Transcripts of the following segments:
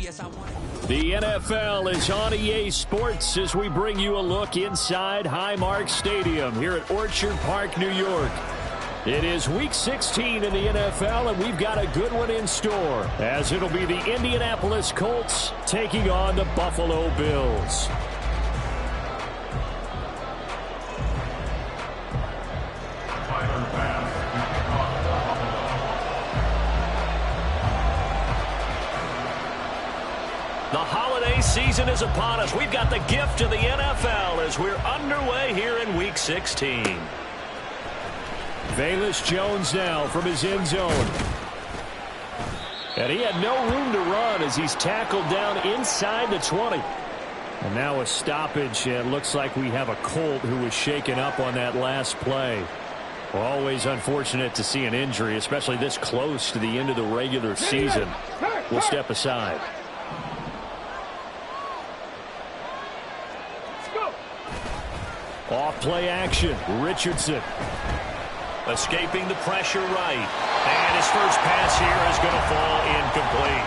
The NFL is on EA Sports as we bring you a look inside Highmark Stadium here at Orchard Park, New York. It is Week 16 in the NFL, and we've got a good one in store, as it'll be the Indianapolis Colts taking on the Buffalo Bills. The holiday season is upon us. We've got the gift of the NFL as we're underway here in Week 16. Velus Jones now from his end zone. And he had no room to run as he's tackled down inside the 20. And now a stoppage, and looks like we have a Colt who was shaken up on that last play. Always unfortunate to see an injury, especially this close to the end of the regular season. We'll step aside. Off play action, Richardson. Escaping the pressure right. And his first pass here is going to fall incomplete.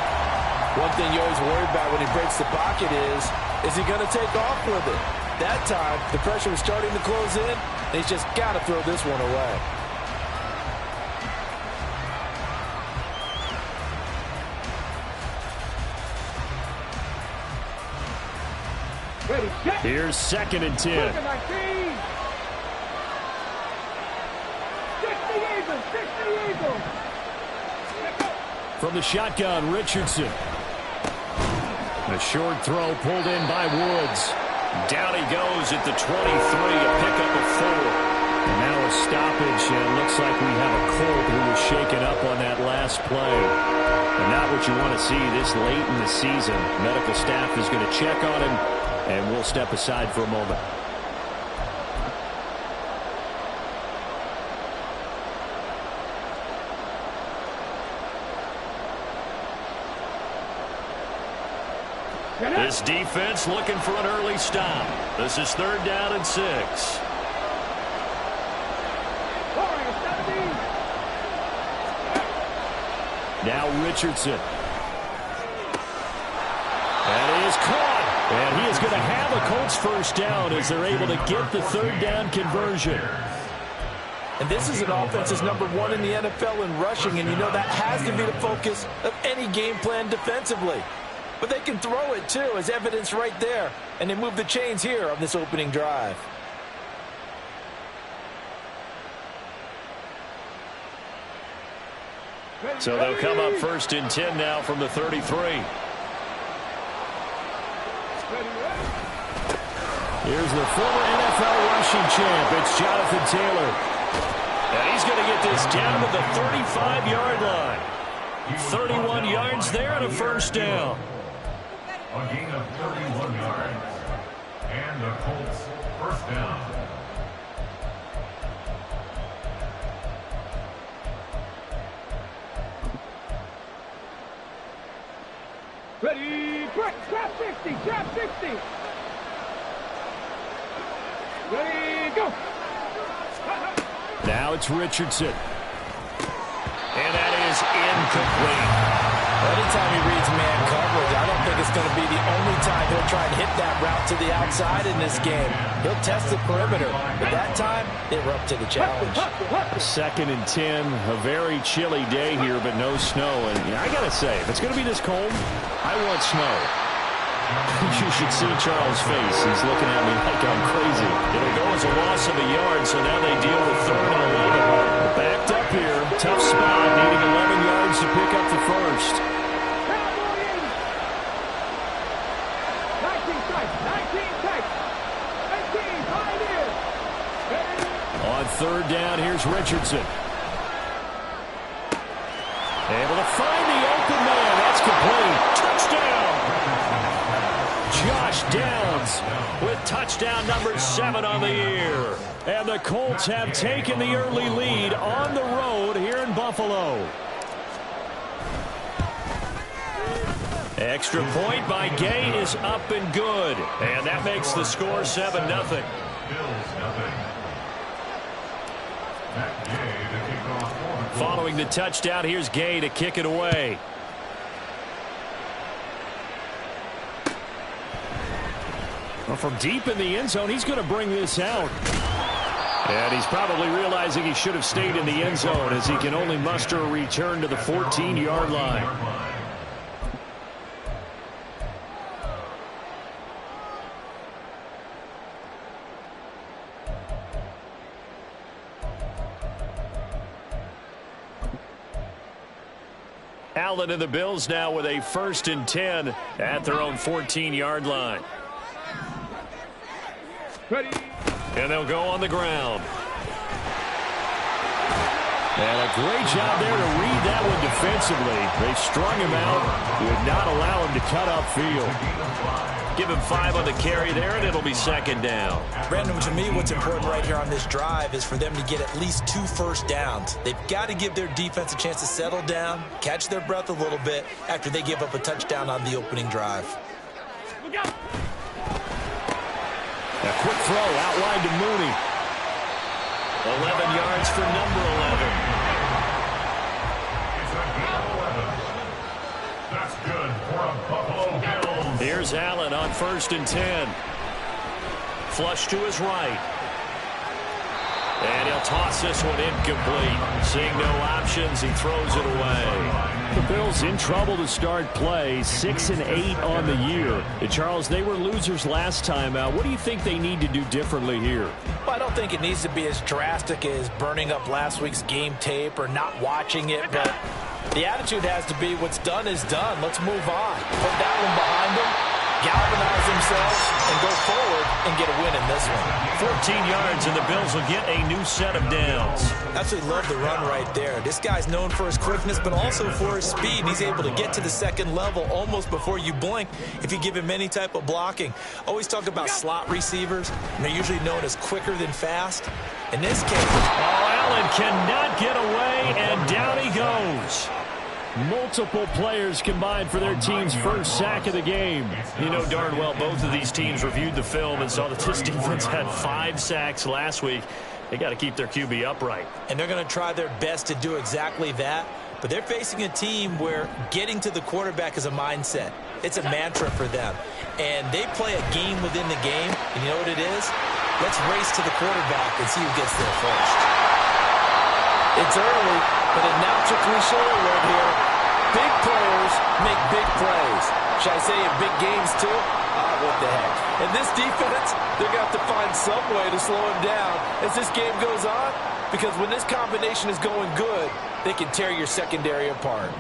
One thing you always worry about when he breaks the pocket is he going to take off with it? That time, the pressure was starting to close in, and he's just got to throw this one away. Here's 2nd and 10. From the shotgun, Richardson. A short throw pulled in by Woods. Down he goes at the 23, a pickup of 4. And now a stoppage, and it looks like we have a Colt who was shaken up on that last play. And not what you want to see this late in the season. Medical staff is going to check on him, and we'll step aside for a moment. This defense looking for an early stop. This is 3rd down and 6. Now Richardson. That is caught. And he is going to have a Colts first down as they're able to get the 3rd down conversion. And this is an offense that's #1 in the NFL in rushing, and you know that has to be the focus of any game plan defensively. But they can throw it, too, as evidence right there. And they move the chains here on this opening drive. So they'll come up 1st and 10 now from the 33. Here's the former NFL rushing champ. It's Jonathan Taylor. And he's going to get this down to the 35-yard line. 31 yards there and a first down. A gain of 31 yards. And the Colts first down. Ready, quick, trap 60, trap 60. Ready, go. Now it's Richardson. And that is incomplete. Anytime he reads man coverage, I don't think it's going to be the only time he'll try and hit that route to the outside in this game. He'll test the perimeter, but that time, they were up to the challenge. 2nd and 10, a very chilly day here, but no snow. And I got to say, if it's going to be this cold, I want snow. You should see Charles' face. He's looking at me like I'm crazy. It'll go as a loss of a yard, so now they deal with 3rd and 11. Backed up here, tough spot, needing 11 yards to pick up the first. 3rd down, here's Richardson. Able to find the open man. That's complete. Touchdown! Josh Downs with touchdown number 7 on the year. And the Colts have taken the early lead on the road here in Buffalo. Extra point by Gay is up and good. And that makes the score 7-0. Bills nothing. Following the touchdown, here's Gay to kick it away. Well, from deep in the end zone, he's going to bring this out. And he's probably realizing he should have stayed in the end zone as he can only muster a return to the 14-yard line. Allen and the Bills now with a 1st and 10 at their own 14-yard line. Ready. And they'll go on the ground. And a great job there to read that one defensively. They strung him out, would not allow him to cut upfield. Give him 5 on the carry there, and it'll be 2nd down. Brandon, to me, what's important right here on this drive is for them to get at least 2 first downs. They've got to give their defense a chance to settle down, catch their breath a little bit after they give up a touchdown on the opening drive. Look out. A quick throw out wide to Mooney. 11 yards for number 11. It's a gain of 11. That's good for a Buffalo Bills. Here's Allen on 1st and 10. Flush to his right. And he'll toss this one incomplete. Seeing no options, he throws it away. The Bills in trouble to start play, 6 and 8 on the year. And Charles, they were losers last time out. What do you think they need to do differently here? Well, I don't think it needs to be as drastic as burning up last week's game tape or not watching it, but the attitude has to be what's done is done. Let's move on. Put that one behind them, galvanize themselves, and go forward and get a win in this one. 14 yards, and the Bills will get a new set of downs. Absolutely love the run right there. This guy's known for his quickness, but also for his speed. He's able to get to the second level almost before you blink if you give him any type of blocking. Always talk about slot receivers, and they're usually known as quicker than fast. In this case, Allen cannot get away, and down he goes. Multiple players combined for their team's first sack of the game. You know darn well both of these teams reviewed the film and saw that this defense had 5 sacks last week. They got to keep their QB upright. And they're going to try their best to do exactly that. But they're facing a team where getting to the quarterback is a mindset. It's a mantra for them. And they play a game within the game. And you know what it is? Let's race to the quarterback and see who gets there first. It's early, but announcer cliche alert here. Big players make big plays. Should I say in big games too? What the heck. And this defense, they're going to have to find some way to slow him down as this game goes on, because when this combination is going good, they can tear your secondary apart.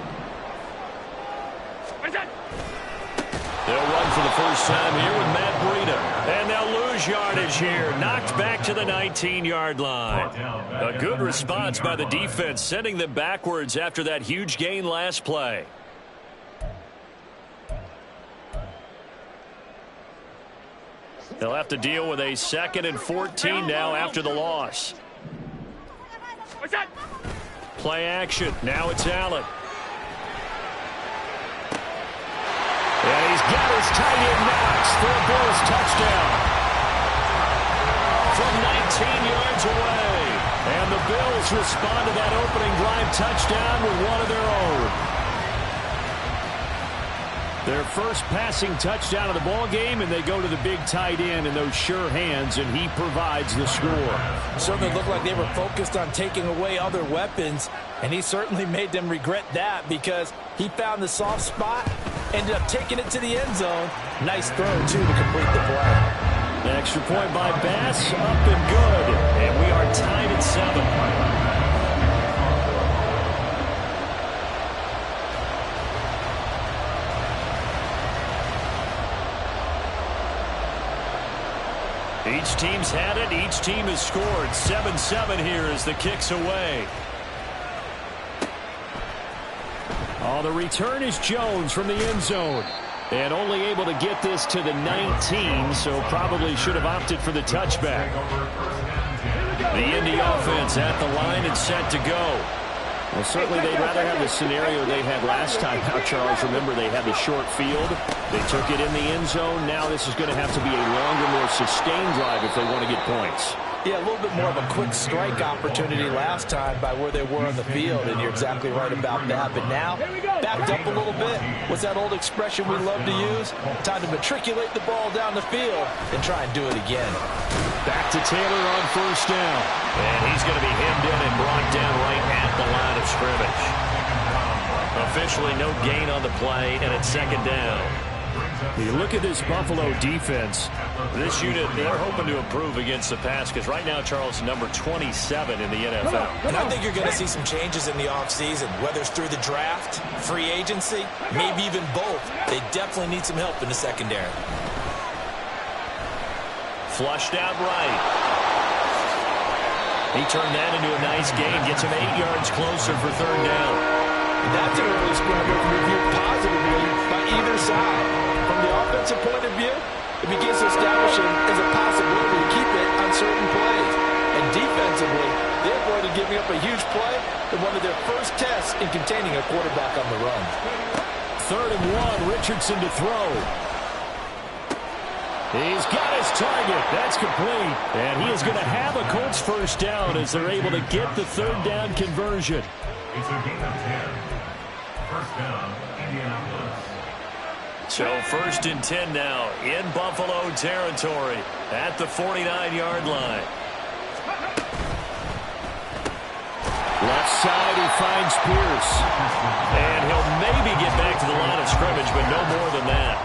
They'll run for the first time here with Matt Breida. And they'll lose yardage here. Knocked back to the 19-yard line. A good response by the defense, sending them backwards after that huge gain last play. They'll have to deal with a 2nd and 14 now after the loss. Play action. Now it's Allen. And he's got his tight end Knox for a Bills touchdown. From 19 yards away. And the Bills respond to that opening drive touchdown with one of their own. Their first passing touchdown of the ball game, and they go to the big tight end in those sure hands, and he provides the score. Certainly looked like they were focused on taking away other weapons, and he certainly made them regret that because he found the soft spot, ended up taking it to the end zone. Nice throw, too, to complete the play. The extra point by Bass, up and good, and we are tied at 7. Each team's had it. Each team has scored. 7-7 here as the kick's away. Oh, the return is Jones from the end zone. And only able to get this to the 19, so probably should have opted for the touchback. The Indy offense at the line and set to go. Well, certainly they'd rather have the scenario they had last time out, Charles. Remember, they had the short field. They took it in the end zone. Now this is going to have to be a longer, more sustained drive if they want to get points. Yeah, a little bit more of a quick strike opportunity last time by where they were on the field, and you're exactly right about that. But now, backed up a little bit. What's that old expression we love to use? Time to matriculate the ball down the field and try and do it again. Back to Taylor on first down. And he's going to be hemmed in and brought down right at the line of scrimmage. Officially no gain on the play, and it's second down. You look at this Buffalo defense. This unit, they're hoping to improve against the pass because right now, Charles, number 27 in the NFL. And I think you're going to see some changes in the offseason, whether it's through the draft, free agency, maybe even both. They definitely need some help in the secondary. Flushed out right. He turned that into a nice gain, gets him 8 yards closer for third down. That's an early scramble reviewed positively by either side. From the offensive point of view, it begins to establish him as a possibility to keep it on certain plays. And defensively, they avoided giving up a huge play in one of their first tests in containing a quarterback on the run. 3rd and 1, Richardson to throw. He's got his target. That's complete. And he is going to have a Colts first down as they're able to get the third down conversion. It's a gain of 10. First down, Indianapolis. So 1st and 10 now in Buffalo territory at the 49-yard line. Left side, he finds Pierce. And he'll maybe get back to the line of scrimmage, but no more than that.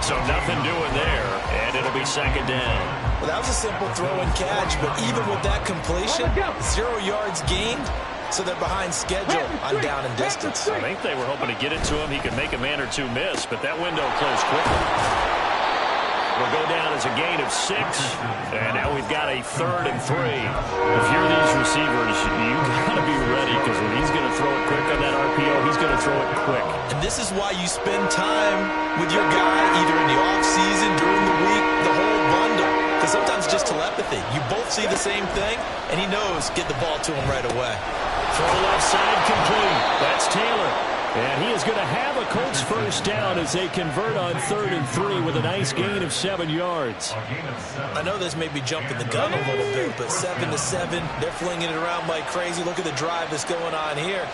So nothing doing there, and it'll be second down. Well, that was a simple throw and catch, but even with that completion, 0 yards gained, so they're behind schedule on down and distance. I think they were hoping to get it to him. He could make a man or two miss, but that window closed quickly. Will go down as a gain of 6, and now we've got a 3rd and 3. If you're these receivers, you got to be ready because when he's going to throw it quick on that RPO, he's going to throw it quick. And this is why you spend time with your guy either in the offseason, during the week, the whole bundle. Because sometimes just telepathy. You both see the same thing, and he knows get the ball to him right away. Throw left side complete. That's Taylor. And he is going to have a Colts first down as they convert on 3rd and 3 with a nice gain of 7 yards. I know this may be jumping the gun a little bit, but 7-7, they're flinging it around like crazy. Look at the drive that's going on here.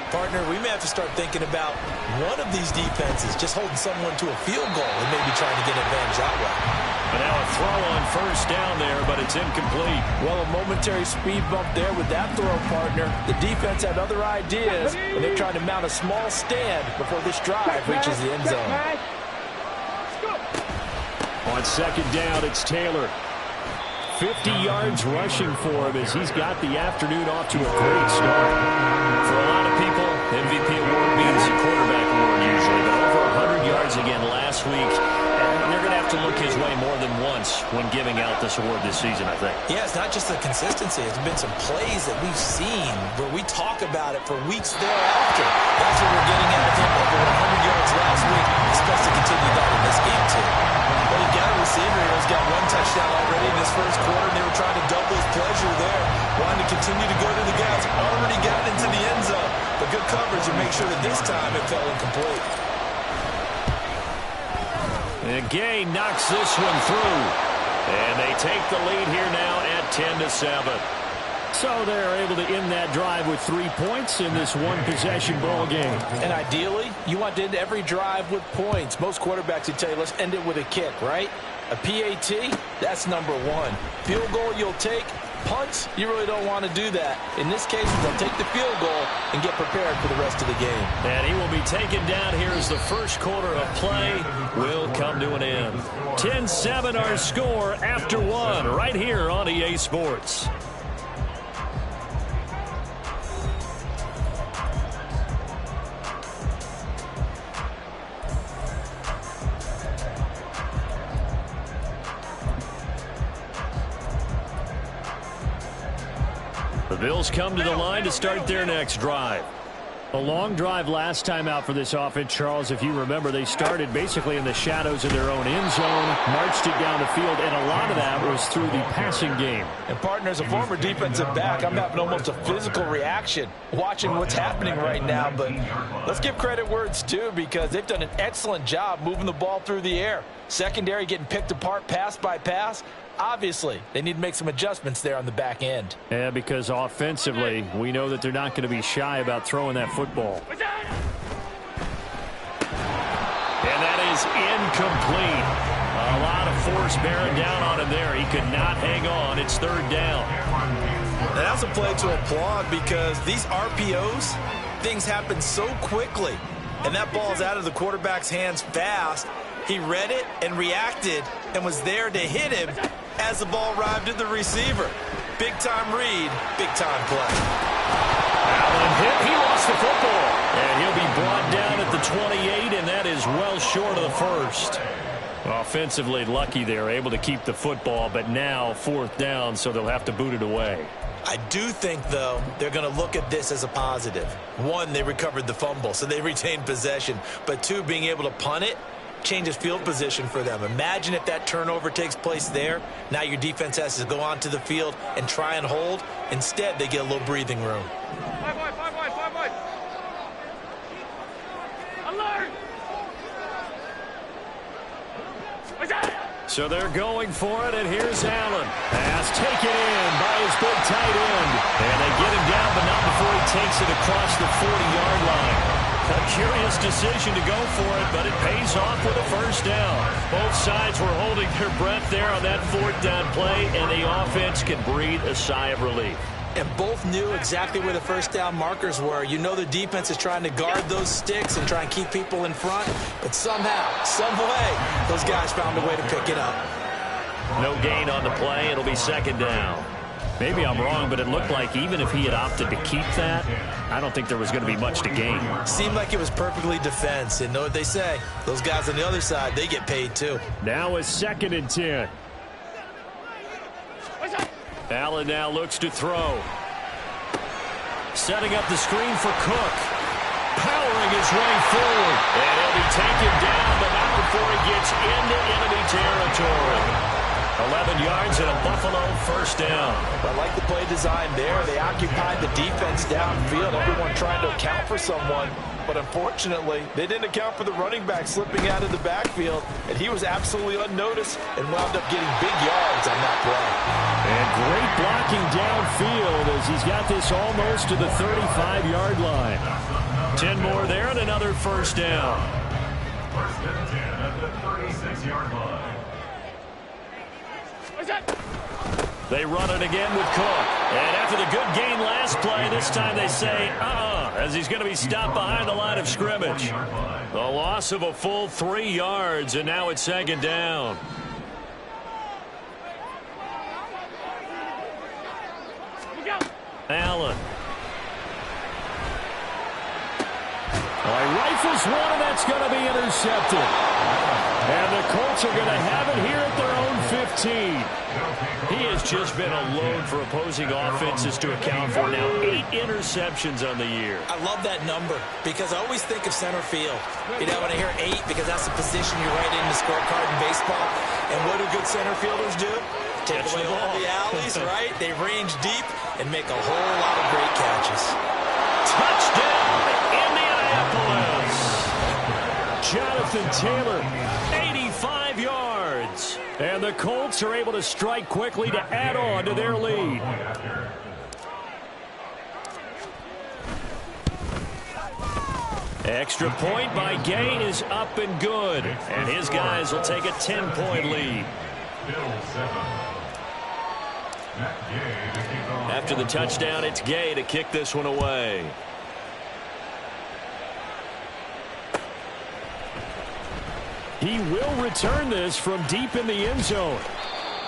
Partner, we may have to start thinking about one of these defenses just holding someone to a field goal and maybe trying to get an advantage that way. And now a throw on first down there, but it's incomplete. Well, a momentary speed bump there with that throw, partner. The defense had other ideas, and they're trying to mount a small stand before this drive reaches the end zone. On second down, it's Taylor. 50 yards rushing for him as he's got the afternoon off to a great start. For a lot of people, MVP award means a quarterback award usually, but over 100 yards again last week. And they're going to have to look his way more than once when giving out this award this season, I think. Yeah, it's not just the consistency. It's been some plays that we've seen where we talk about it for weeks thereafter. That's what we're getting out of him, over 100 yards last week. Expects to continue that in this game, too. Well, you've got a receiver here who's got 1 touchdown already in this first quarter, and they were trying to double his pleasure there. Wanting to continue to go to the gas. Already got it into the end zone. But good coverage to make sure that this time it fell incomplete. And Gay knocks this one through. And they take the lead here now at 10-7. So they're able to end that drive with 3 points in this one-possession ball game. And ideally, you want to end every drive with points. Most quarterbacks would tell you, let's end it with a kick, right? A PAT, that's number 1. Field goal you'll take. Punts, you really don't want to do that. In this case, they'll take the field goal and get prepared for the rest of the game. And he will be taken down here as the first quarter of play will come to an end. 10-7 our score after 1 right here on EA Sports. The Bills come to the line to start their next drive. A long drive last time out for this offense, Charles. If you remember, they started basically in the shadows of their own end zone, marched it down the field, and a lot of that was through the passing game. And, partner, as a former defensive back, I'm having almost a physical reaction watching what's happening right now. But let's give credit where it's due because they've done an excellent job moving the ball through the air. Secondary getting picked apart pass by pass. Obviously, they need to make some adjustments there on the back end. Yeah, because offensively, we know that they're not going to be shy about throwing that football. And that is incomplete. A lot of force bearing down on him there. He could not hang on. It's third down. And that's a play to applaud because these RPOs, things happen so quickly. And that ball's out of the quarterback's hands fast. He read it and reacted and was there to hit him as the ball arrived at the receiver. Big-time read, big-time play. Allen hit. He lost the football. And he'll be brought down at the 28, and that is well short of the first. Offensively lucky they're able to keep the football, but now fourth down, so they'll have to boot it away. I do think, though, they're going to look at this as a positive. One, they recovered the fumble, so they retained possession. But two, being able to punt it changes field position for them. Imagine if that turnover takes place there. Now your defense has to go onto the field and try and hold. Instead, they get a little breathing room. 5 wide. Alert! So they're going for it, and here's Allen. Pass taken in by his big tight end. And they get him down, but not before he takes it across the 40-yard line. A curious decision to go for it, but it pays off with a first down. Both sides were holding their breath there on that fourth down play, and the offense can breathe a sigh of relief. And both knew exactly where the first down markers were. You know the defense is trying to guard those sticks and try and keep people in front. But somehow, some way, those guys found a way to pick it up. No gain on the play. It'll be second down. Maybe I'm wrong, but it looked like even if he had opted to keep that, I don't think there was going to be much to gain. Seemed like it was perfectly defense. And know what they say? Those guys on the other side, they get paid too. Now it's 2nd and 10. Allen now looks to throw. Setting up the screen for Cook. Powering his way forward. And he'll be taken down, but not before he gets into enemy territory. 11 yards and a Buffalo first down. I like the play design there. They occupied the defense downfield. Everyone trying to account for someone. But unfortunately, they didn't account for the running back slipping out of the backfield. And he was absolutely unnoticed and wound up getting big yards on that play. And great blocking downfield as he's got this almost to the 35-yard line. 10 more there and another first down. First and 10 at the 36-yard line. They run it again with Cook. And after the good gain last play, this time they say, as he's going to be stopped behind the line of scrimmage. The loss of a full 3 yards, and now it's second down. Allen. Well, he rifles one, and that's going to be intercepted. And the Colts are going to have it here at their own 15. He has just been a load for opposing offenses to account for now. 8 interceptions on the year. I love that number because I always think of center field. You know, when I hear 8, because that's the position you write in the scorecard in baseball. And what do good center fielders do? Take away all the alleys, right? They range deep and make a whole lot of great catches. Touchdown, Indianapolis. Jonathan Taylor, 85 yards. And the Colts are able to strike quickly to add on to their lead. Extra point by Gay is up and good. And his guys will take a 10-point lead. After the touchdown, it's Gay to kick this one away. He will return this from deep in the end zone.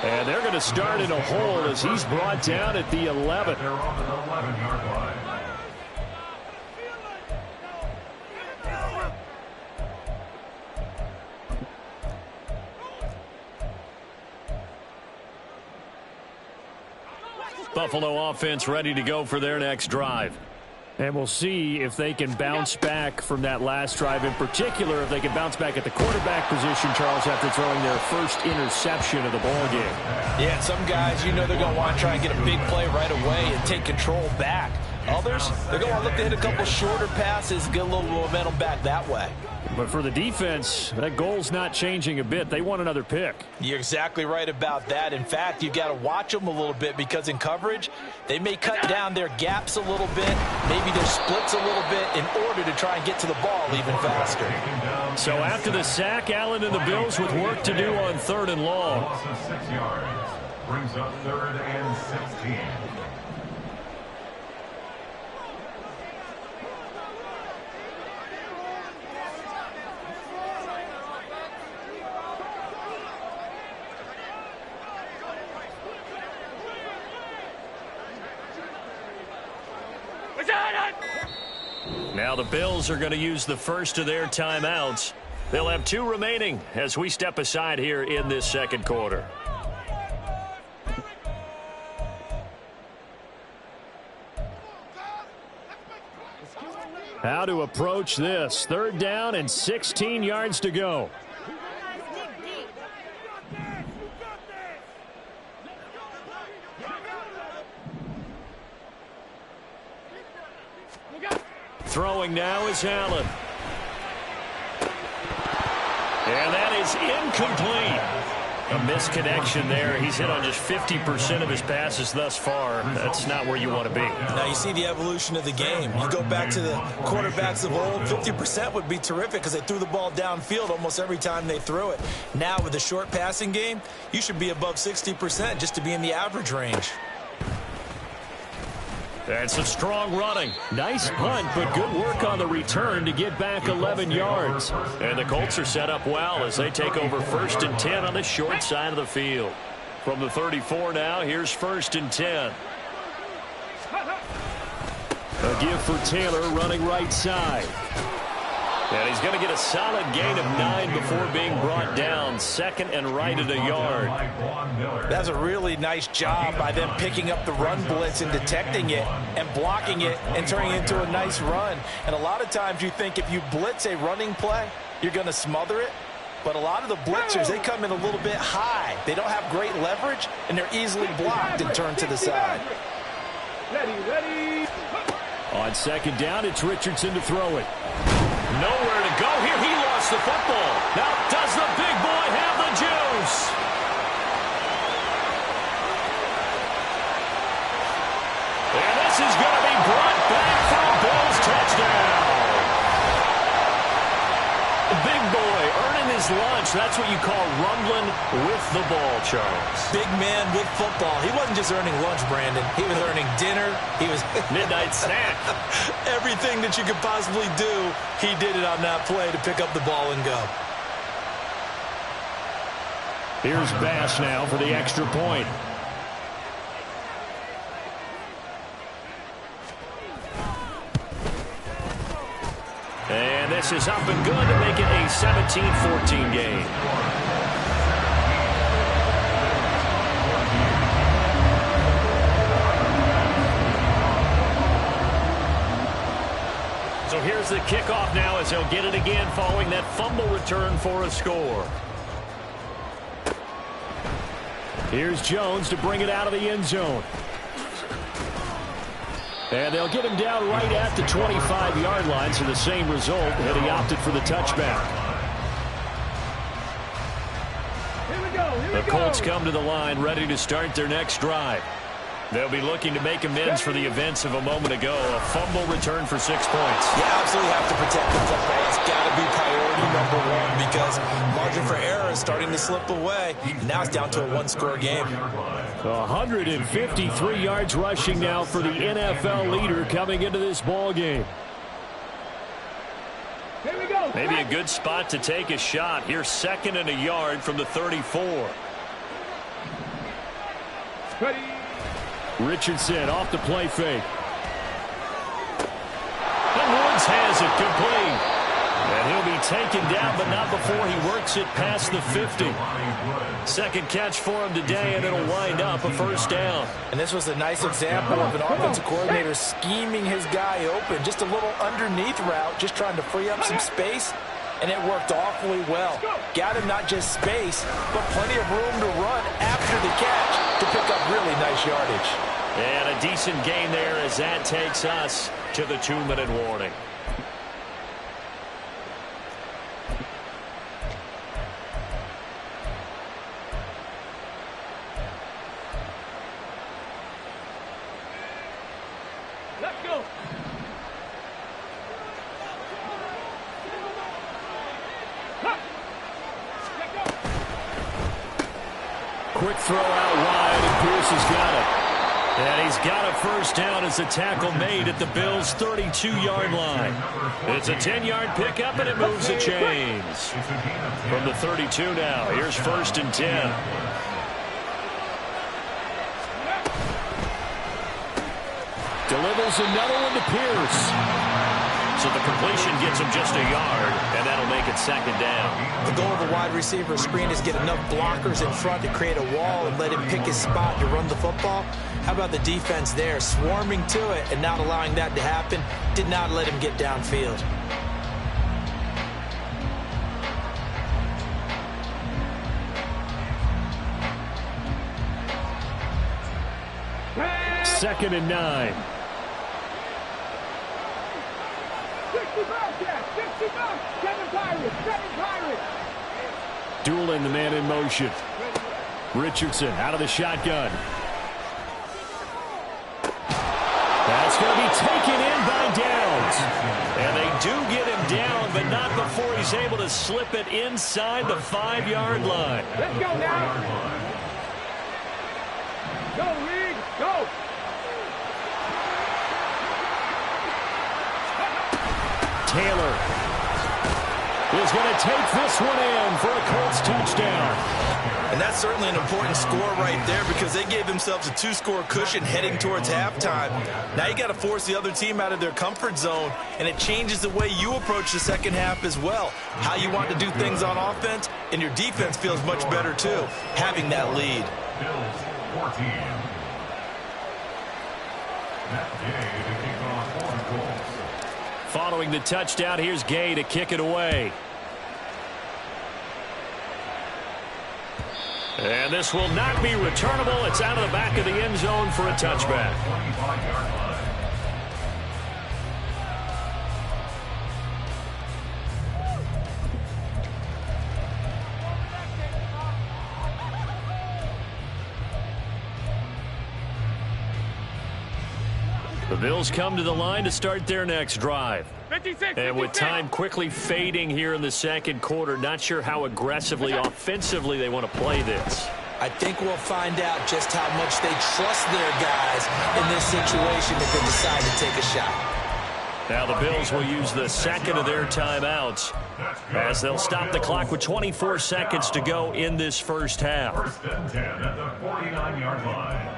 And they're going to start in a hole as he's brought down at the 11. They're on the 11-yard line. Buffalo offense ready to go for their next drive. And we'll see if they can bounce back from that last drive. In particular, if they can bounce back at the quarterback position, Charles, after throwing their first interception of the ballgame. Yeah, some guys, you know they're going to want to try and get a big play right away and take control back. Others, they're going to look to hit a couple shorter passes, get a little momentum back that way. But for the defense, that goal's not changing a bit. They want another pick. You're exactly right about that. In fact, you've got to watch them a little bit because in coverage, they may cut down their gaps a little bit, maybe their splits a little bit in order to try and get to the ball even faster. So after the sack, Allen and the Bills with work to do on 3rd and long. Loss of 6 yards. Brings up 3rd and 16. Now the Bills are going to use the first of their timeouts. They'll have 2 remaining as we step aside here in this second quarter. How to approach this. 3rd down and 16 yards to go. Throwing now is Allen. And that is incomplete. A misconnection there. He's hit on just 50% of his passes thus far. That's not where you want to be. Now you see the evolution of the game. You go back to the quarterbacks of old, 50% would be terrific because they threw the ball downfield almost every time they threw it. Now with the short passing game, you should be above 60% just to be in the average range. That's some strong running. Nice punt, but good work on the return to get back 11 yards. And the Colts are set up well as they take over 1st and 10 on the short side of the field. From the 34 now, here's 1st and 10. A give for Taylor running right side. And he's going to get a solid gain of 9 before being brought down. 2nd and right at a yard. That's a really nice job by them picking up the run blitz and detecting it and blocking it and turning it into a nice run. And a lot of times you think if you blitz a running play, you're going to smother it. But a lot of the blitzers, they come in a little bit high. They don't have great leverage, and they're easily blocked and turned to the side. Ready. On 2nd down, it's Richardson to throw it. Nowhere to go here. He lost the football. Now, does the big boy have the juice? And this is going to be brought back for a Bills touchdown. The big boy earning his lunch. That's what you call rumbling with the ball, Charles. Big man with football. He wasn't just earning lunch, Brandon. He was earning dinner. He was midnight snack. Everything that you could possibly do, he did it on that play to pick up the ball and go. Here's Bass now for the extra point. And this is up and good to make it a 17-14 game. So here's the kickoff now as he'll get it again following that fumble return for a score. Here's Jones to bring it out of the end zone. And they'll get him down right at the 25-yard line, so the same result, and he opted for the touchback. The Colts come to the line ready to start their next drive. They'll be looking to make amends for the events of a moment ago. A fumble return for 6 points. You absolutely have to protect the football. It's got to be priority #1 because margin for error is starting to slip away. Now it's down to a 1-score game. 153 yards rushing now for the NFL leader coming into this ball game. Here we go. Maybe a good spot to take a shot. Here's 2nd and a yard from the 34. Ready. Richardson off the play fake. And Woods has it complete. And he'll be taken down, but not before he works it past the 50. Second catch for him today, and it'll wind up a 1st down. And this was a nice example of an offensive coordinator scheming his guy open. Just a little underneath route, just trying to free up some space, and it worked awfully well. Got him not just space, but plenty of room to run after the catch to pick up really nice yardage. And a decent gain there as that takes us to the 2-minute warning. quick throw out wide, and Pierce has got it. And he's got a first down as a tackle made at the Bills' 32-yard line. It's a 10-yard pickup, and it moves the chains. From the 32 now, here's 1st and 10. Delivers another one to Pierce. So the completion gets him just a yard, and that'll make it 2nd down. The goal of the wide receiver screen is get enough blockers in front to create a wall and let him pick his spot to run the football. How about the defense there, swarming to it and not allowing that to happen? Did not let him get downfield. Second and 9. 60 bucks, 7 Pirates. Dueling the man in motion. Richardson out of the shotgun. That's going to be taken in by Downs. And they do get him down, but not before he's able to slip it inside the 5-yard line. Let's go now. Go, Reed, go. Taylor is going to take this one in for a Colts touchdown. And that's certainly an important score right there because they gave themselves a 2-score cushion heading towards halftime. Now you got to force the other team out of their comfort zone, and it changes the way you approach the second half as well. How you want to do things on offense, and your defense feels much better too, having that lead. Bills 14. That day to kick off for the Colts. Following the touchdown, here's Gay to kick it away. And this will not be returnable. It's out of the back of the end zone for a touchback. 25-yard line. The Bills come to the line to start their next drive. 56, and with time quickly fading here in the second quarter, not sure how aggressively, offensively they want to play this. I think we'll find out just how much they trust their guys in this situation if they decide to take a shot. Now the Bills will use the second of their timeouts as they'll stop the clock with 24 seconds to go in this first half. 1st and 10 at the 49-yard line.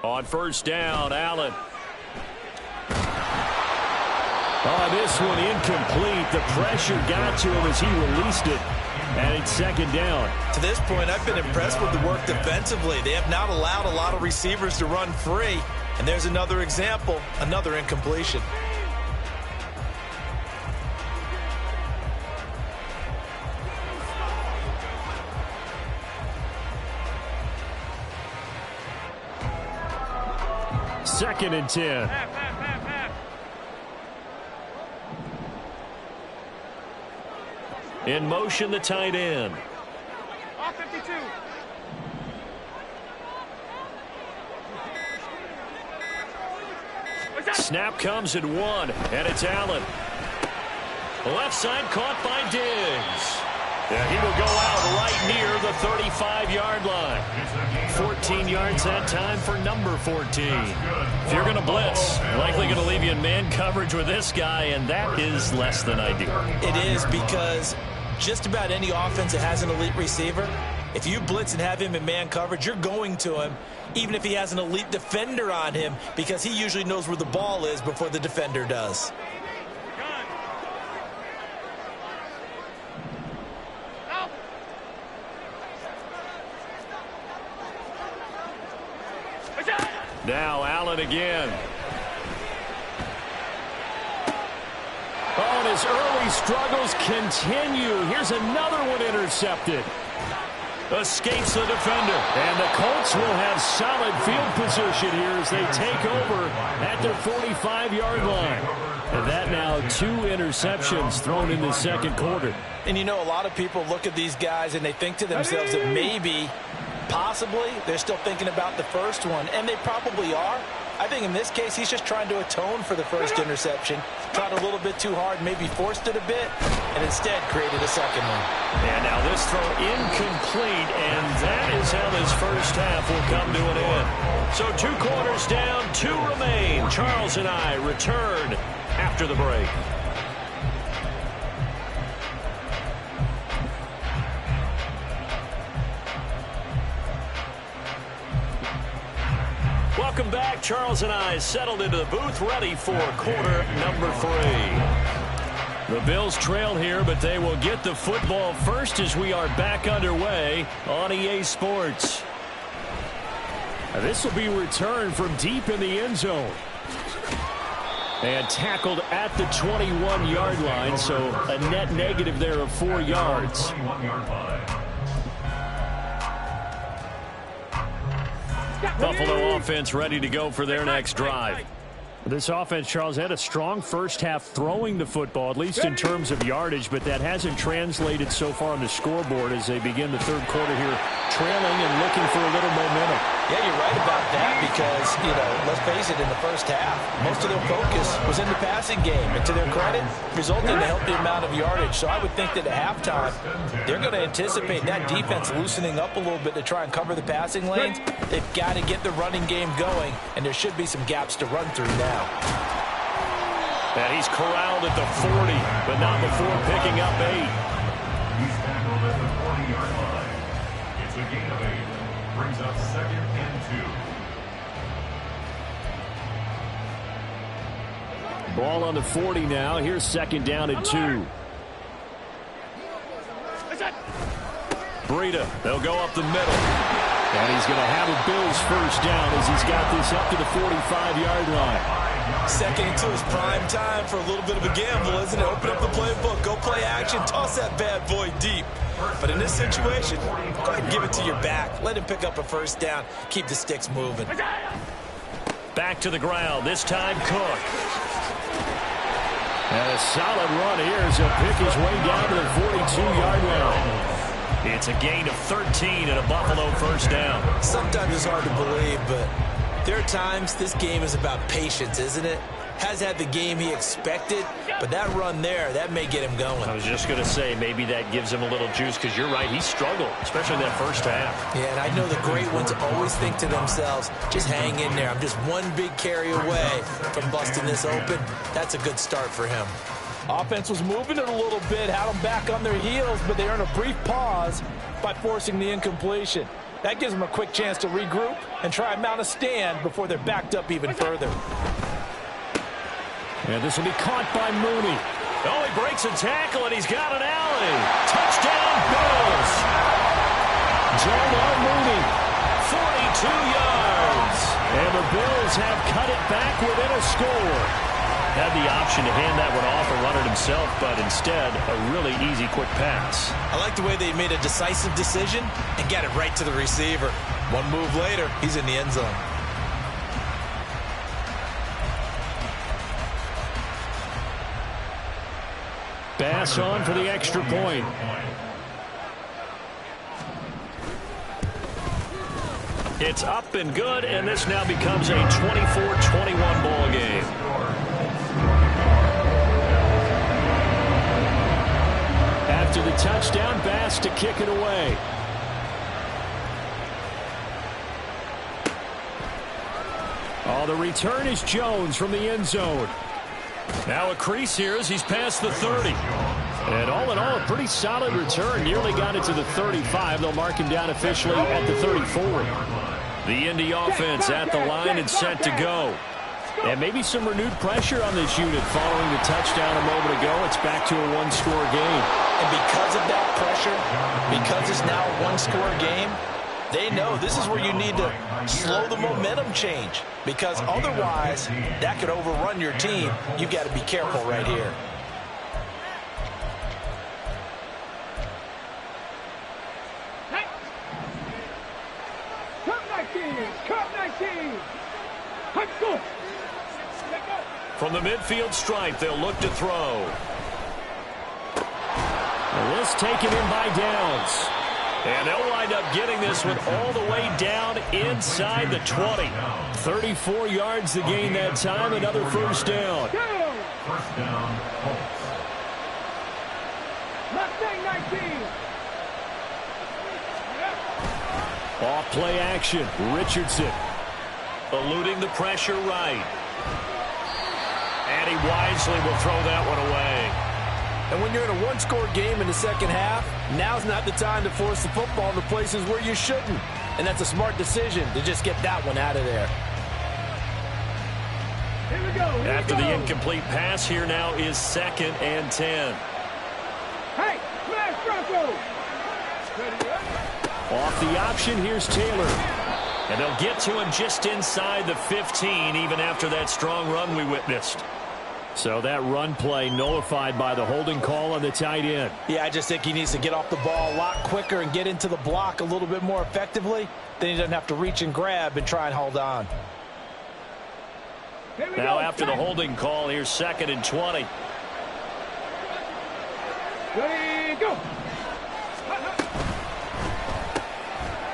On first down, Allen. Oh, this one incomplete. The pressure got to him as he released it. And it's 2nd down. To this point, I've been impressed with the work defensively. They have not allowed a lot of receivers to run free. And there's another example, another incompletion. Second and 10. In motion, the tight end. Off 52. Snap comes at 1, and it's Allen. Left side caught by Diggs. And he will go out right near the 35-yard line. 14 yards that time for number 14. If you're going to blitz, likely going to leave you in man coverage with this guy, and that is less than ideal. It is because just about any offense that has an elite receiver, if you blitz and have him in man coverage, you're going to him, even if he has an elite defender on him, because he usually knows where the ball is before the defender does. Now Allen again. Oh, and his early struggles continue. Here's another one intercepted. escapes the defender. And the Colts will have solid field position here as they take over at their 45-yard line. And that now 2 interceptions thrown in the second quarter. And you know, a lot of people look at these guys and they think to themselves that maybe, possibly, they're still thinking about the first one. And they probably are. I think in this case, he's just trying to atone for the first interception. Tried a little bit too hard, maybe forced it a bit, and instead created a second one. And now this throw incomplete, and that is how this first half will come to an end. So 2 quarters down, 2 remain. Charles and I return after the break. Welcome back. Charles and I settled into the booth, ready for quarter number 3. The Bills trail here, but they will get the football first as we are back underway on EA Sports. This will be returned from deep in the end zone. And tackled at the 21-yard line, so a net negative there of 4 yards. Buffalo offense ready to go for their next drive. This offense, Charles, had a strong first half throwing the football, at least in terms of yardage, but that hasn't translated so far on the scoreboard as they begin the third quarter here, trailing and looking for a little momentum. Yeah, you're right about that because, you know, let's face it, in the first half, most of their focus was in the passing game. And to their credit, resulted in a healthy amount of yardage. So I would think that at halftime, they're going to anticipate that defense loosening up a little bit to try and cover the passing lanes. They've got to get the running game going, and there should be some gaps to run through now. And he's corralled at the 40, but not before picking up 8. He's tackled at the 40-yard line. It's a gain of 8. Brings up 2nd and 2. Ball on the 40 now. Here's 2nd down and 2. Breida, they'll go up the middle. And he's going to have a Bills first down as he's got this up to the 45-yard line. 2nd and 2 is prime time for a little bit of a gamble, isn't it? Open up the playbook, go play action, toss that bad boy deep. But in this situation, go ahead and give it to your back. Let him pick up a first down. Keep the sticks moving. Back to the ground, this time Cook. And a solid run here as he'll pick his way down to the 42-yard line. It's a gain of 13 and a Buffalo first down. Sometimes it's hard to believe, but there are times this game is about patience, isn't it? Has had the game he expected, but that run there, that may get him going. I was just going to say, maybe that gives him a little juice, because you're right, he struggled, especially in that first half. Yeah, and I know the great ones always think to themselves, just hang in there. I'm just one big carry away from busting this open. That's a good start for him. Offense was moving it a little bit, had them back on their heels, but they earned a brief pause by forcing the incompletion. That gives them a quick chance to regroup and try and mount a stand before they're backed up even further. And this will be caught by Mooney. Oh, he breaks a tackle, and he's got an alley. Touchdown, Bills. Jordan Mooney, 42 yards. And the Bills have cut it back within a score. Had the option to hand that one off or run it himself, but instead, a really easy, quick pass. I like the way they made a decisive decision and got it right to the receiver. One move later, he's in the end zone. Pass on for the extra point. It's up and good, and this now becomes a 24-21 ball game. After the touchdown, Bass to kick it away. Oh, the return is Jones from the end zone. Now a crease here as he's past the 30. And all in all, a pretty solid return. Nearly got it to the 35. They'll mark him down officially at the 34. The Indy offense at the line and set to go. And maybe some renewed pressure on this unit following the touchdown a moment ago. It's back to a one-score game. And because of that pressure, because it's now a one-score game, they know this is where you need to slow the momentum change, because otherwise that could overrun your team. You've got to be careful right here. 19. Let's go. From the midfield stripe, they'll look to throw. And this taken in by Downs. And they'll wind up getting this one all the way down inside the 20. 34 yards to gain that time. Another first down. First down, Colts. Mustang 19. Off play action. Richardson eluding the pressure right. And he wisely will throw that one away. And when you're in a one-score game in the second half, now's not the time to force the football in the places where you shouldn't. And that's a smart decision to just get that one out of there. Here we go. After the incomplete pass, here now is 2nd and 10. Hey, smash Bronco. Off the option, here's Taylor. And they'll get to him just inside the 15, even after that strong run we witnessed. So that run play nullified by the holding call on the tight end. Yeah, I just think he needs to get off the ball a lot quicker and get into the block a little bit more effectively. Then he doesn't have to reach and grab and try and hold on. Now after the holding call, here's 2nd and 20. Ready, go.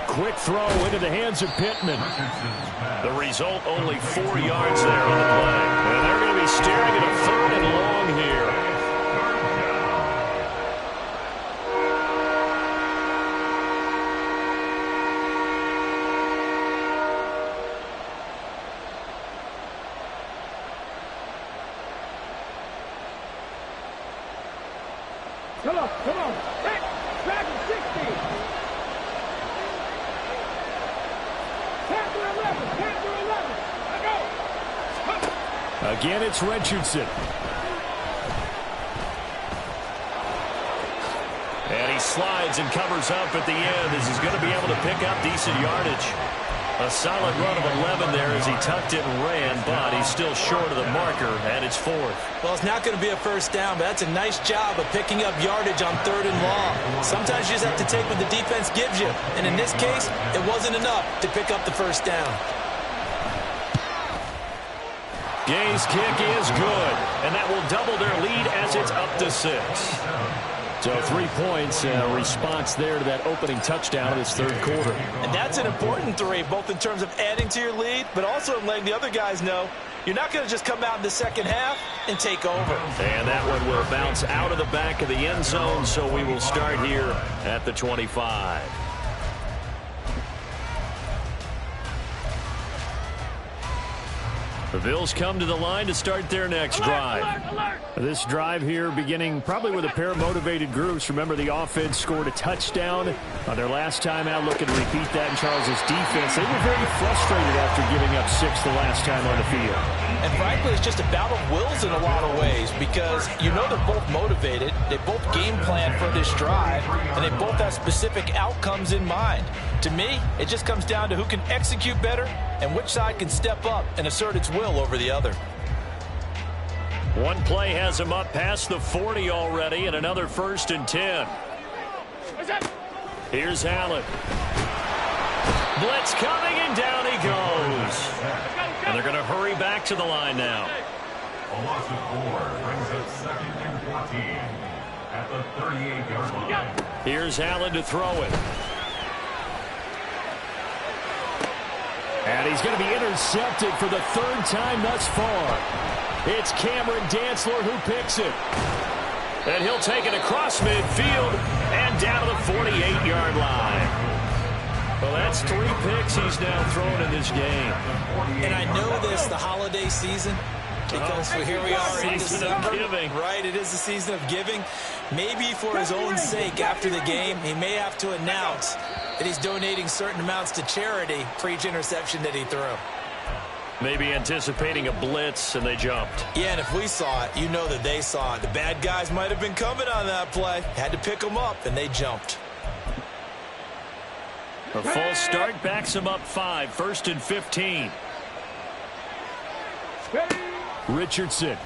Quick throw into the hands of Pittman. The result, only 4 yards there on the play. And they're going to be staring at a 3rd and long here. Come on, come on. Hey, Dragon 60. Panther 11, Panther 11. Let go. Again, it's Richardson. And he slides and covers up at the end as he's going to be able to pick up decent yardage. A solid run of 11 there as he tucked it and ran, but he's still short of the marker, and it's 4th. Well, it's not going to be a first down, but that's a nice job of picking up yardage on 3rd and long. Sometimes you just have to take what the defense gives you. And in this case, it wasn't enough to pick up the first down. Gay's kick is good, and that will double their lead as it's up to 6. So 3 points, response there to that opening touchdown in this 3rd quarter. And that's an important 3, both in terms of adding to your lead, but also in letting the other guys know you're not going to just come out in the second half and take over. And that one will bounce out of the back of the end zone, so we will start here at the 25. The Bills come to the line to start their next drive. This drive here beginning probably with a pair of motivated groups. Remember, the offense scored a touchdown on their last time out. Looking to repeat that in Charles's defense. They were very frustrated after giving up 6 the last time on the field. And frankly, it's just a battle of wills in a lot of ways because you know they're both motivated. They both game plan for this drive, and they both have specific outcomes in mind. To me, it just comes down to who can execute better and which side can step up and assert its will over the other. One play has him up past the 40 already, and another 1st and 10. Here's Allen. Blitz coming, and down he goes. And they're going to hurry back to the line now. A loss of 4 brings up 2nd and 14 at the 38-yard line. Here's Allen to throw it. And he's going to be intercepted for the 3rd time thus far. It's Cameron Dantzler who picks it. And he'll take it across midfield and down to the 48-yard line. Well, that's 3 picks he's now thrown in this game. And I know this, the holiday season, because here we are in December. Right, it is the season of giving. Maybe for his own sake after the game, he may have to announce that he's donating certain amounts to charity for each interception that he threw. Maybe anticipating a blitz, and they jumped. Yeah, and if we saw it, you know that they saw it. The bad guys might have been coming on that play. Had to pick them up, and they jumped. A false start backs him up 5, 1st and 15. Richardson.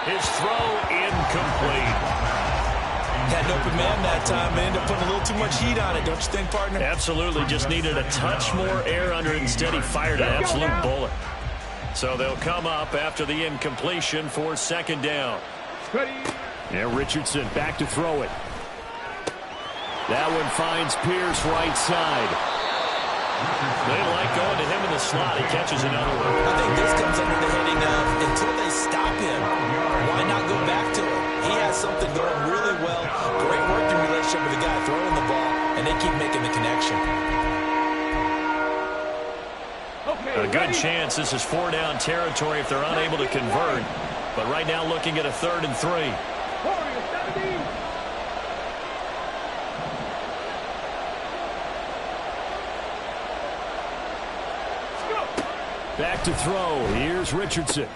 His throw incomplete. That an open man that time. They ended up putting a little too much heat on it, don't you think, partner? Absolutely. Just needed a touch more air under it. Instead, he fired an absolute bullet. So they'll come up after the incompletion for second down. And Richardson back to throw it. That one finds Pierce right side. They like going to him in the slot. He catches another one. I think this comes under the heading of until they stop him, why not go back to him? He has something going really well. Great working relationship with the guy throwing the ball, and they keep making the connection. A good chance this is 4-down territory if they're unable to convert. But right now looking at a 3rd and 3. Back to throw. Here's Richardson.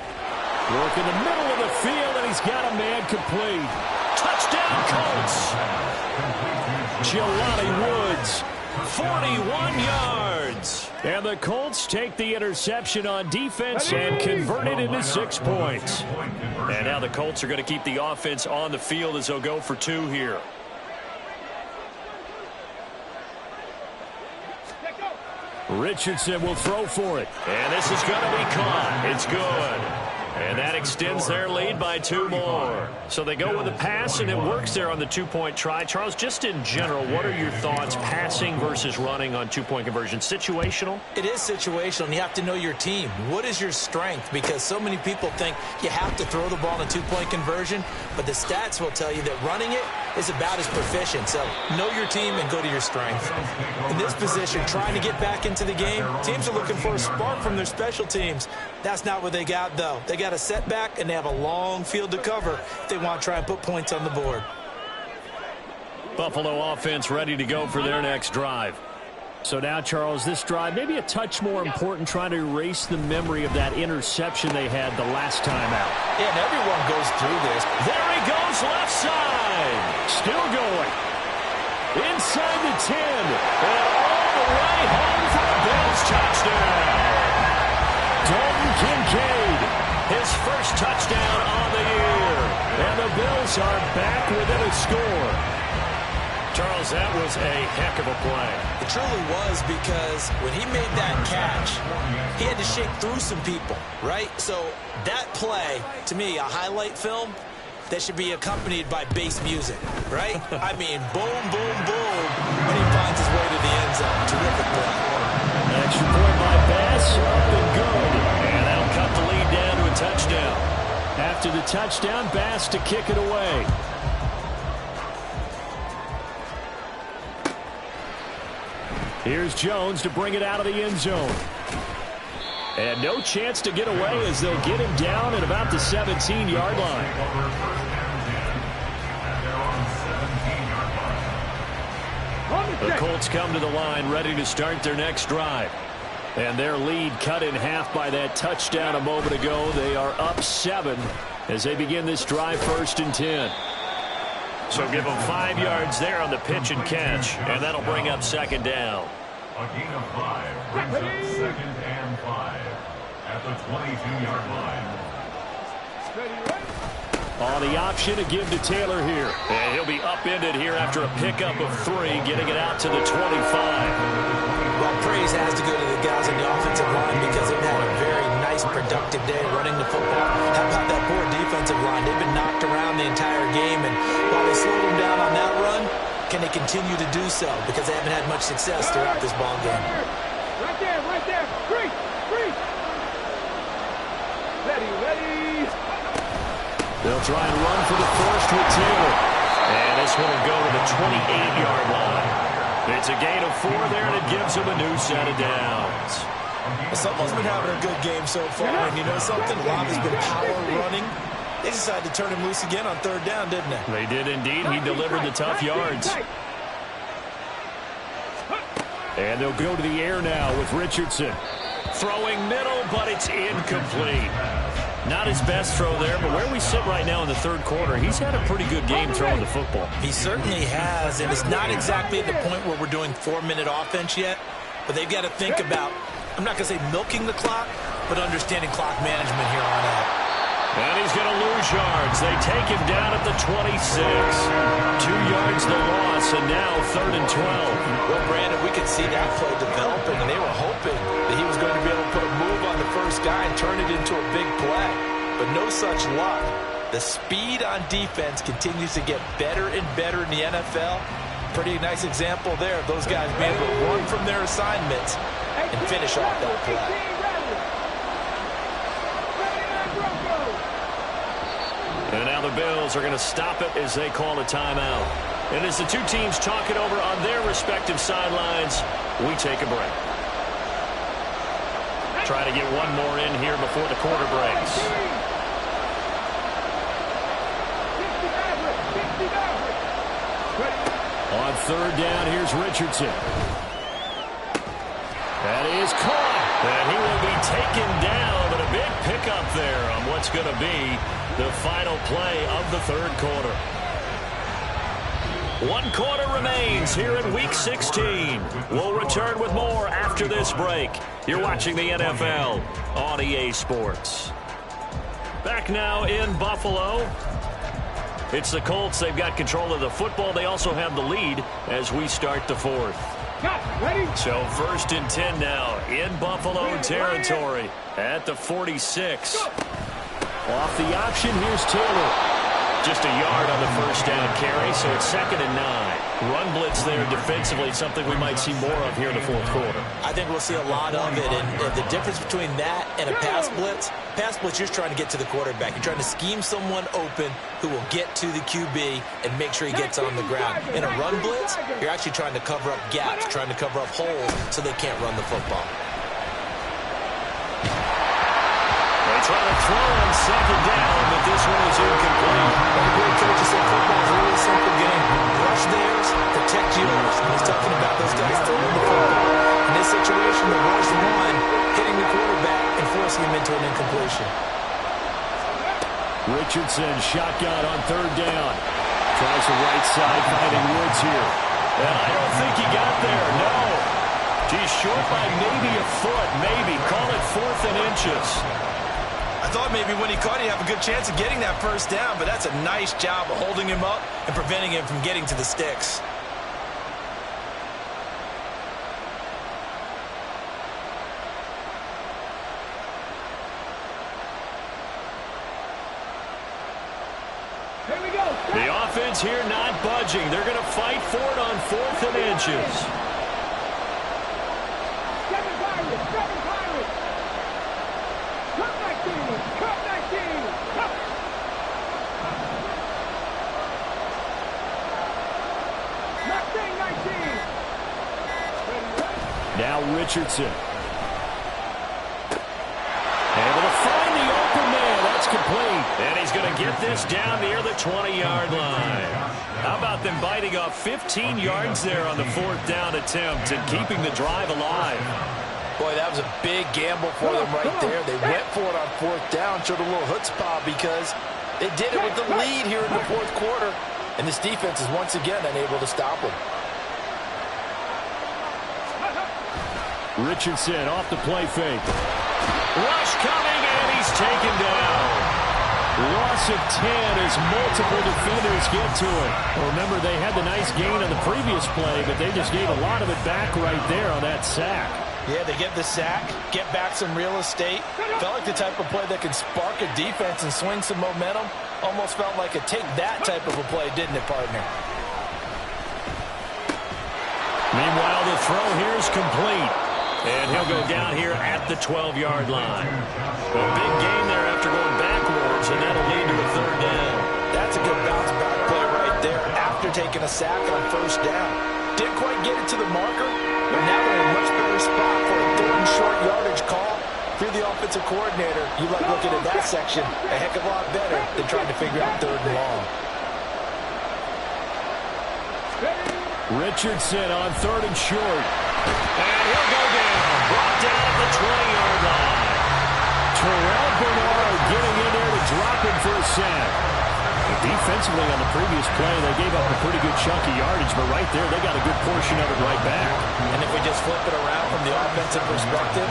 Work in the middle of the field, and he's got a man complete. Touchdown, Colts. Jelani Woods, 41 yards. And the Colts take the interception on defense and convert it into 6 points. And now the Colts are going to keep the offense on the field as they'll go for 2 here. Richardson will throw for it. And this is going to be caught. It's good. And that extends their lead by 2 more. So they go with a pass, and it works there on the 2-point try. Charles, just in general, what are your thoughts passing versus running on 2-point conversion? Situational? It is situational, and you have to know your team. What is your strength? Because so many people think you have to throw the ball in a 2-point conversion, but the stats will tell you that running it is about as proficient. So know your team and go to your strength. In this position, trying to get back into the game, teams are looking for a spark from their special teams. That's not what they got, though. They got a setback, and they have a long field to cover if they want to try and put points on the board. Buffalo offense ready to go for their next drive. So now, Charles, this drive maybe a touch more important, trying to erase the memory of that interception they had the last time out. Yeah, and everyone goes through this. There he goes, left side. Still going. Inside the 10. And all the way home for the Bills touchdown. Dalton Kincaid, his first touchdown on the year. And the Bills are back within a score. Charles, that was a heck of a play. It truly was, because when he made that catch, he had to shake through some people, right? So that play, to me, a highlight film that should be accompanied by bass music, right? I mean, boom, boom, boom, when he finds his way to the end zone. Terrific play. Extra point by Bass, up and good. And that'll cut the lead down to a touchdown. After the touchdown, Bass to kick it away. Here's Jones to bring it out of the end zone. And no chance to get away as they'll get him down at about the 17-yard line. The Colts come to the line ready to start their next drive. And their lead cut in half by that touchdown a moment ago. They are up 7 as they begin this drive, 1st and 10. So give them 5 yards there on the pitch and catch, and that'll bring up 2nd down. A gain of 5 brings up 2nd and 5 at the 22-yard line. On the option to give to Taylor here. And he'll be upended here after a pickup of 3, getting it out to the 25. Well, praise has to go to the guys on the offensive line because they've had a very nice, productive day running the football. How about that poor defensive line? They've been knocked around the entire game, and while they slowed them down on that run, can they continue to do so? Because they haven't had much success throughout this ball game. Right there, right there. Freeze, freeze. Ready, ready. They'll try and run for the first with Taylor. And this one will go to the 28-yard line. It's a gain of 4 there, and it gives them a new set of downs. Someone's been having a good game so far, and you know something? Rob has been power running. They decided to turn him loose again on 3rd down, didn't they? They did indeed. He delivered the tough yards. And they'll go to the air now with Richardson. Throwing middle, but it's incomplete. Not his best throw there, but where we sit right now in the 3rd quarter, he's had a pretty good game throwing the football. He certainly has, and it's not exactly at the point where we're doing 4-minute offense yet, but they've got to think about, I'm not going to say milking the clock, but understanding clock management here on out. And he's going to lose yards. They take him down at the 26. 2 yards points, and now 3rd and 12. Well, Brandon, we could see that play developing, and they were hoping that he was going to be able to put a move on the first guy and turn it into a big play. But no such luck. The speed on defense continues to get better and better in the NFL. Pretty nice example there of those guys being able to run from their assignments and finish off that play. And now the Bills are going to stop it as they call a timeout. And as the two teams talk it over on their respective sidelines, we take a break. Try to get one more in here before the quarter breaks. On 3rd down, here's Richardson. That is caught. And he will be taken down, but a big pickup there on what's going to be the final play of the 3rd quarter. 1 quarter remains here in Week 16. We'll return with more after this break. You're watching the NFL on EA Sports. Back now in Buffalo. It's the Colts. They've got control of the football. They also have the lead as we start the 4th. So 1st and 10 now in Buffalo territory at the 46. Off the option, here's Taylor. Just a yard on the 1st down carry, so it's 2nd and 9. Run blitz there defensively, something we might see more of here in the 4th quarter. I think we'll see a lot of it, and the difference between that and a pass blitz, you're just trying to get to the quarterback. You're trying to scheme someone open who will get to the QB and make sure he gets on the ground. In a run blitz, you're actually trying to cover up gaps, trying to cover up holes so they can't run the football. They try to throw on 2nd down, but this one is incomplete. The great coach said football is a really simple game. Rush theirs, protect yours. And he's talking about those guys throwing the football. In this situation, the worst one, hitting the quarterback and forcing him into an incompletion. Richardson, shotgun on 3rd down. Tries the right side, finding Woods here. And I don't think he got there, no. He's short by maybe a foot, maybe. Call it 4th and inches. I thought maybe when he caught, he'd have a good chance of getting that 1st down, but that's a nice job of holding him up and preventing him from getting to the sticks. Here we go. The offense here not budging. They're going to fight for it on 4th and inches. Seven Pirates. Cut 19. Cut 19. Cut. Nothing 19. Now Richardson. Able to find the open man. That's complete. And he's going to get this down near the 20-yard line. How about them biting off 15 yards there on the 4th down attempt and keeping the drive alive? Boy, that was a big gamble for them right there. They went for it on 4th down, showed a little chutzpah because they did it with the lead here in the 4th quarter. And this defense is once again unable to stop them. Richardson off the play fake. Rush coming, and he's taken down. Loss of 10 as multiple defenders get to it. Remember, they had the nice gain on the previous play, but they just gave a lot of it back right there on that sack. Yeah, they get the sack, get back some real estate. Felt like the type of play that can spark a defense and swing some momentum. Almost felt like a take that type of a play, didn't it, partner? Meanwhile, the throw here is complete. And he'll go down here at the 12-yard line. A big gain there after going backwards, and that'll lead to a 3rd down. That's a good bounce back play right there after taking a sack on 1st down. Didn't quite get it to the marker, but now they're in a much better spot for a 3rd and short yardage call. If you're the offensive coordinator, you like looking at that section a heck of a lot better than trying to figure out 3rd and long. Richardson on 3rd and short. And he'll go down. Brought down at the 20-yard line. Terrell Bernard getting in there to drop him for a sack. Defensively on the previous play, they gave up a pretty good chunk of yardage, but right there, they got a good portion of it right back. And if we just flip it around from the offensive perspective,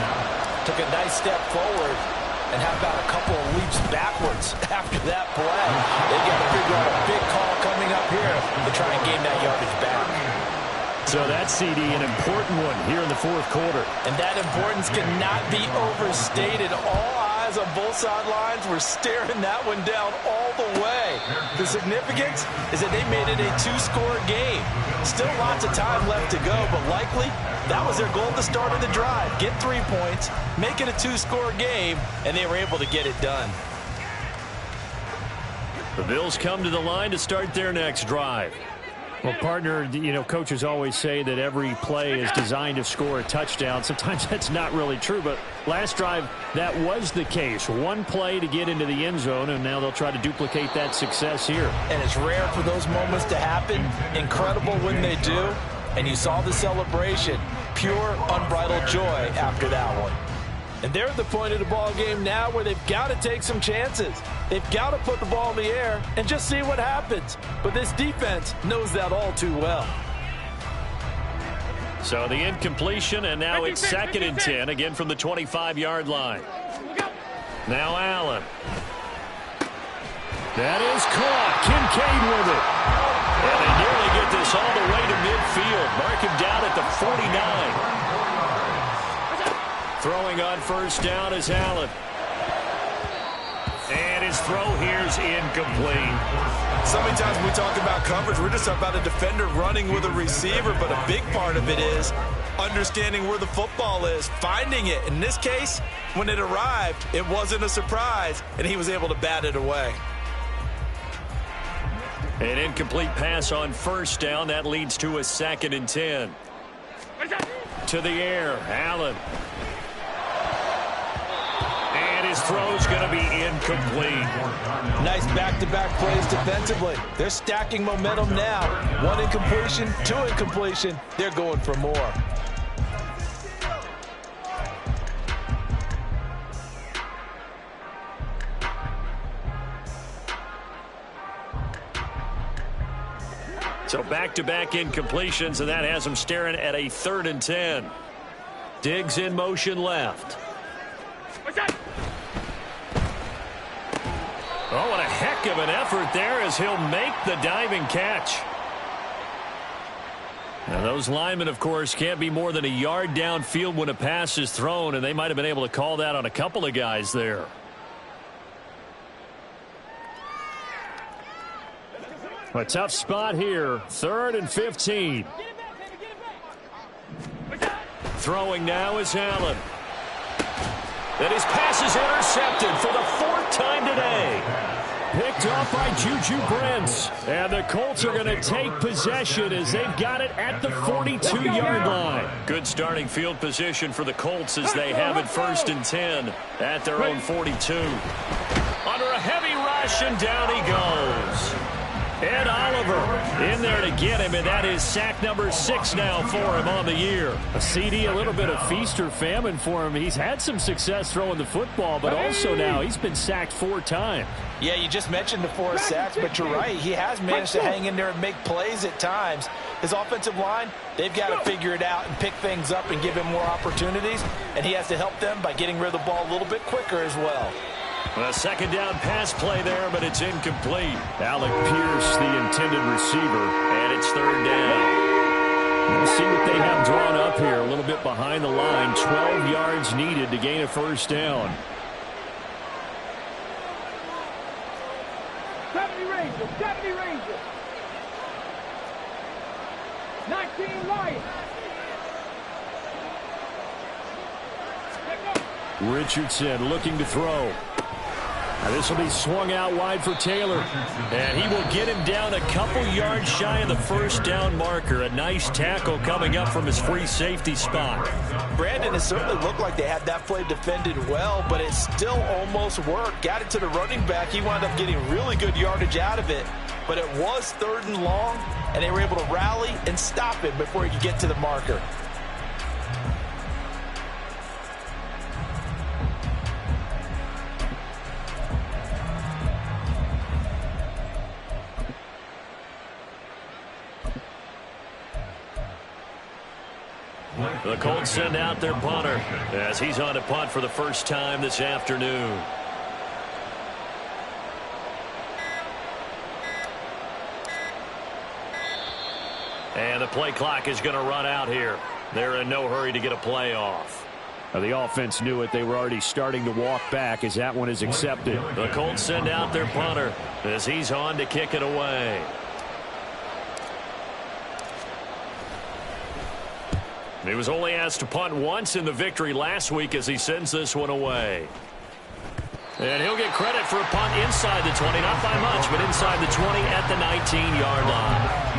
took a nice step forward, and how about a couple of leaps backwards after that play? They got to figure out a big call coming up here to try and gain that yardage back. So that CD, an important one here in the fourth quarter. And that importance cannot be overstated. All eyes on both sidelines were staring that one down all the way. The significance is that they made it a two-score game. Still lots of time left to go, but likely that was their goal at the start of the drive. Get 3 points, make it a two-score game, and they were able to get it done. The Bills come to the line to start their next drive. Well, partner, you know, coaches always say that every play is designed to score a touchdown. Sometimes that's not really true, but last drive, that was the case. One play to get into the end zone, and now they'll try to duplicate that success here. And it's rare for those moments to happen. Incredible when they do. And you saw the celebration. Pure, unbridled joy after that one. And they're at the point of the ball game now where they've got to take some chances. They've got to put the ball in the air and just see what happens. But this defense knows that all too well. So the incompletion, and now it's 2nd and 10, again from the 25-yard line. Now Allen. That is caught. Kincaid with it. And they nearly get this all the way to midfield. Mark him down at the 49. Throwing on first down is Allen. And his throw here's incomplete. So many times when we talk about coverage, we're just about a defender running with a receiver, but a big part of it is understanding where the football is, finding it. In this case, when it arrived, it wasn't a surprise, and he was able to bat it away. An incomplete pass on first down. That leads to a 2nd and 10. To the air, Allen. And his throw's going to be incomplete. Nice back-to-back plays defensively. They're stacking momentum now. 1 incompletion, 2 incompletion. They're going for more. So back-to-back incompletions, and that has them staring at a 3rd and 10. Diggs in motion left. Oh, what a heck of an effort there as he'll make the diving catch. Now, those linemen, of course, can't be more than a yard downfield when a pass is thrown, and they might have been able to call that on a couple of guys there. A tough spot here. 3rd and 15. Throwing now is Allen. And his pass is intercepted for the 4th time today. Picked off by Juju Brents. And the Colts are going to take possession as they've got it at the 42-yard line. Good starting field position for the Colts as they have it 1st and 10 at their own 42. Under a heavy rush, and down he goes. Ed Oliver in there to get him, and that is sack number 6 now for him on the year. A CD, a little bit of feast or famine for him. He's had some success throwing the football, but also now he's been sacked 4 times. Yeah, you just mentioned the 4 sacks, but you're right. He has managed to hang in there and make plays at times. His offensive line, they've got to figure it out and pick things up and give him more opportunities, and he has to help them by getting rid of the ball a little bit quicker as well. A 2nd down pass play there, but it's incomplete. Alec Pierce, the intended receiver, and it's 3rd down. Let's see what they have drawn up here. A little bit behind the line. 12 yards needed to gain a 1st down. 70 Rangers, 70 Rangers. 19 Lions. Richardson looking to throw. Now this will be swung out wide for Taylor. And he will get him down a couple yards shy of the 1st down marker. A nice tackle coming up from his free safety spot. Brandon, it certainly looked like they had that play defended well, but it still almost worked. Got it to the running back. He wound up getting really good yardage out of it. But it was 3rd and long, and they were able to rally and stop him before he could get to the marker. The Colts send out their punter as he's on to punt for the 1st time this afternoon. And the play clock is going to run out here. They're in no hurry to get a play off. Now, the offense knew it. They were already starting to walk back as that one is accepted. The Colts send out their punter as he's on to kick it away. He was only asked to punt once in the victory last week as he sends this one away. And he'll get credit for a punt inside the 20, not by much, but inside the 20 at the 19-yard line.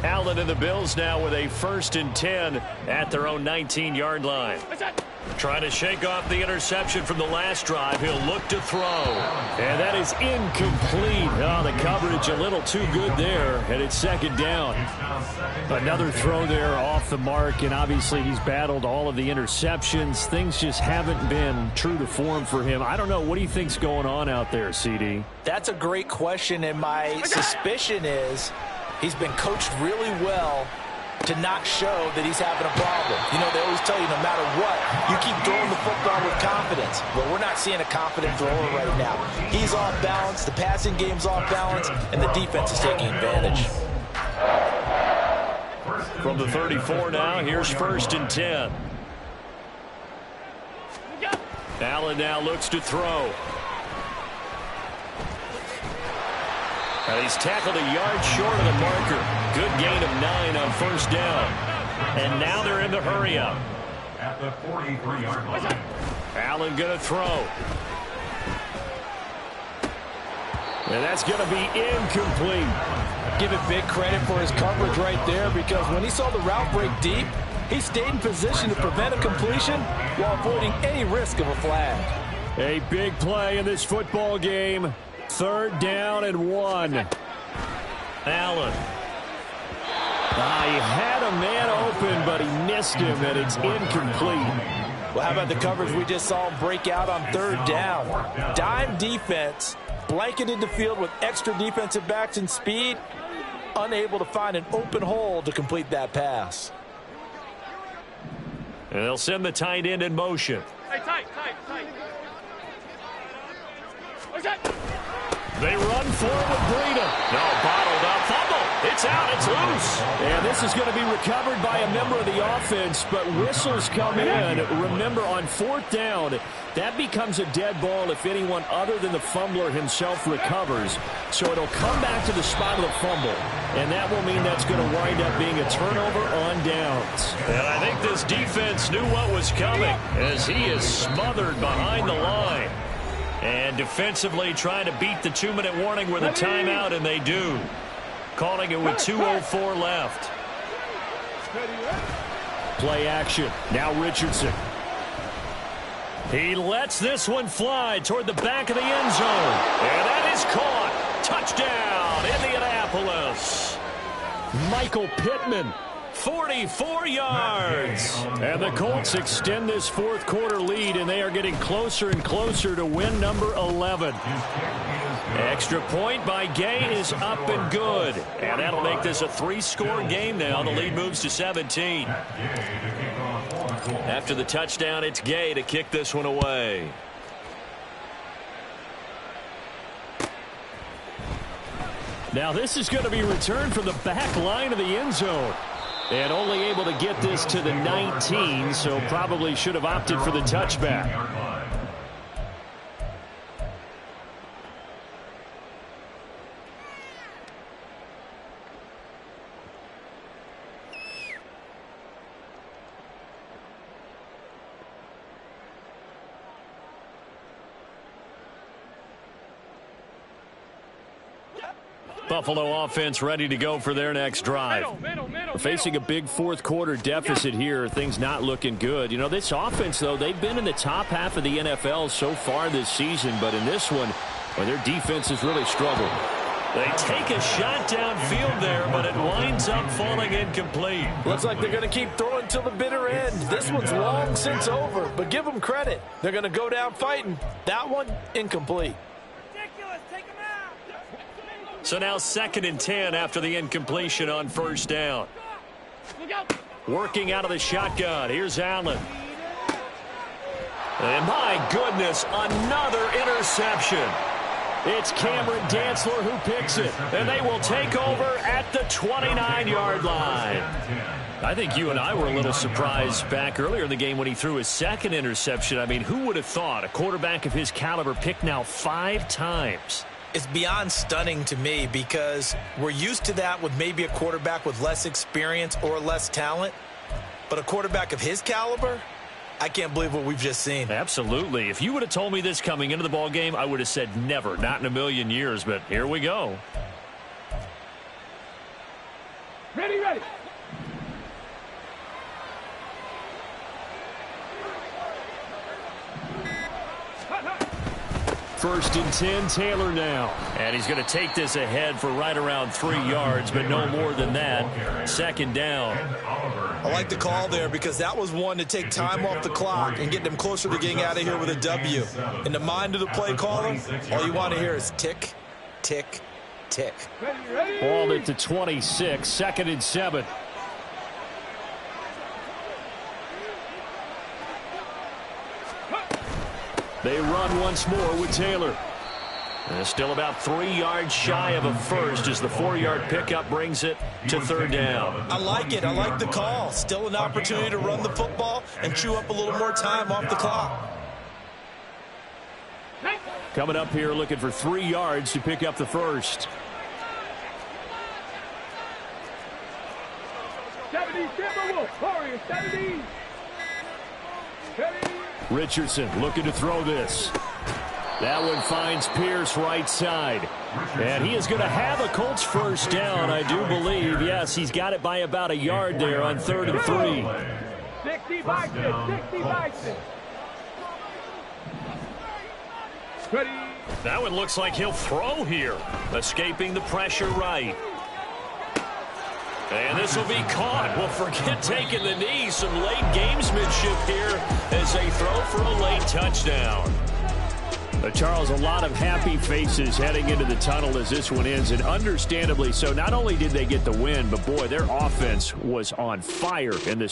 Allen and the Bills now with a 1st and 10 at their own 19-yard line. Trying to shake off the interception from the last drive. He'll look to throw. And that is incomplete. Oh, the coverage a little too good there, and it's 2nd down. Another throw there off the mark, and obviously he's battled all of the interceptions. Things just haven't been true to form for him. I don't know. What do you think's going on out there, CD? That's a great question, and my suspicion is he's been coached really well to not show that he's having a problem. You know, they always tell you no matter what, you keep throwing the football with confidence. Well, we're not seeing a confident thrower right now. He's off balance, the passing game's off balance, and the defense is taking advantage. From the 34 now, here's 1st and 10. Allen now looks to throw. And he's tackled a yard short of the marker. Good gain of 9 on 1st down. And now they're in the hurry up. At the 43-yard line. Allen going to throw. And that's going to be incomplete. Give it big credit for his coverage right there, because when he saw the route break deep, he stayed in position to prevent a completion while avoiding any risk of a flag. A big play in this football game. 3rd down and 1. Allen. He had a man open, but he missed him, and it's incomplete. Well, how about the coverage we just saw him break out on 3rd down? Dime defense, blanketed the field with extra defensive backs and speed, unable to find an open hole to complete that pass. And they'll send the tight end in motion. Hey, tight. What's that? They run forward with Breida. No, bottled up. Fumble. It's out. It's loose. And this is going to be recovered by a member of the offense, but whistles come in. Remember, on 4th down, that becomes a dead ball if anyone other than the fumbler himself recovers. So it'll come back to the spot of the fumble, and that will mean that's going to wind up being a turnover on downs. And I think this defense knew what was coming as he is smothered behind the line. And defensively trying to beat the 2-minute warning with a timeout, and they do. Calling it with 2:04 left. Play action. Now Richardson. He lets this one fly toward the back of the end zone. And that is caught. Touchdown, Indianapolis. Michael Pittman. 44 yards. And the Colts extend this 4th quarter lead, and they are getting closer and closer to win number 11. Extra point by Gay is up and good. And that'll make this a 3-score game now. The lead moves to 17. After the touchdown, it's Gay to kick this one away. Now this is going to be returned from the back line of the end zone. And only able to get this to the 19, so probably should have opted for the touchback. Buffalo offense ready to go for their next drive. Facing a big 4th quarter deficit here. Things not looking good. You know, this offense, though, they've been in the top half of the NFL so far this season. But in this one, well, their defense has really struggled. They take a shot downfield there, but it winds up falling incomplete. Looks like they're going to keep throwing till the bitter end. This one's long since over, but give them credit. They're going to go down fighting. That one, incomplete. So now 2nd and 10 after the incompletion on 1st down. Working out of the shotgun. Here's Allen. And my goodness, another interception. It's Cameron Dantzler who picks it, and they will take over at the 29-yard line. I think you and I were a little surprised back earlier in the game when he threw his second interception. I mean, who would have thought a quarterback of his caliber picked now 5 times? It's beyond stunning to me because we're used to that with maybe a quarterback with less experience or less talent. But a quarterback of his caliber, I can't believe what we've just seen. Absolutely. If you would have told me this coming into the ball game, I would have said never, not in a million years. But here we go. Ready, ready. First and 10, Taylor now. And he's going to take this ahead for right around 3 yards, but no more than that. Second down. I like the call there because that was one to take time off the clock and get them closer to getting out of here with a W. In the mind of the play caller, all you want to hear is tick, tick, tick. Ball at the 26, 2nd and 7. They run once more with Taylor. And still about 3 yards shy of a first as the 4-yard pickup brings it to 3rd down. I like it. I like the call. Still an opportunity to run the football and chew up a little more time off the clock. Coming up here looking for 3 yards to pick up the first. 70, Timberwolf, Warriors, 70. Richardson looking to throw this. That one finds Pierce right side. And he is going to have a Colts first down, I do believe. Yes, he's got it by about a yard there on 3rd and 3. 60 Bison, 60 Bison. Ready. That one looks like he'll throw here. Escaping the pressure right. And this will be caught. Well, forget taking the knee. Some late gamesmanship here as they throw for a late touchdown. Charles, a lot of happy faces heading into the tunnel as this one ends, and understandably so. Not only did they get the win, but boy, their offense was on fire in this